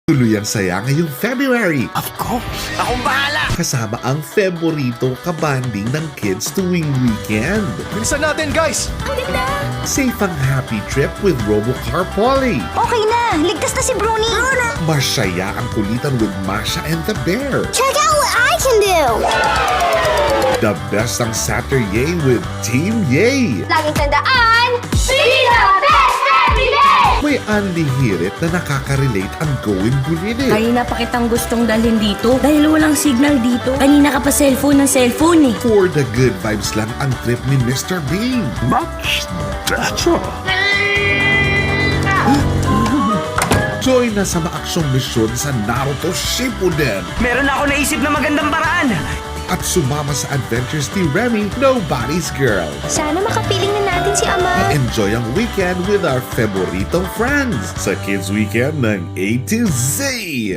Tuluyang saya ngayong February. Of course. Akong bahala. Kasama ang favorito kabanding ng kids tuwing weekend. Bilisan natin, guys. Ang ganda! Safe ang happy trip with Robocar Polly. Okay na! Ligtas na si Bruni! Masaya ang kulitan with Masha and the Bear. Check out what I can do! The best ang Saturday with Team Yay. Laging tandaan, be the best every day! May anlihirit na nakaka-relate ang Going Bulilit. Kanina pa kitang gustong dalhin dito dahil walang signal dito. Kanina ka pa cellphone ng cellphone eh. For the good vibes lang ang trip ni Mr. Bean. Much better. Join na sa maaksyong misyon sa Naruto Shippuden. Meron ako naisip na magandang paraan. At sumama sa adventures ni Remy, Nobody's Girl. Sana makapiling na natin si Ama. Enjoy ang weekend with our favorito friends sa Kids Weekend ng A to Z.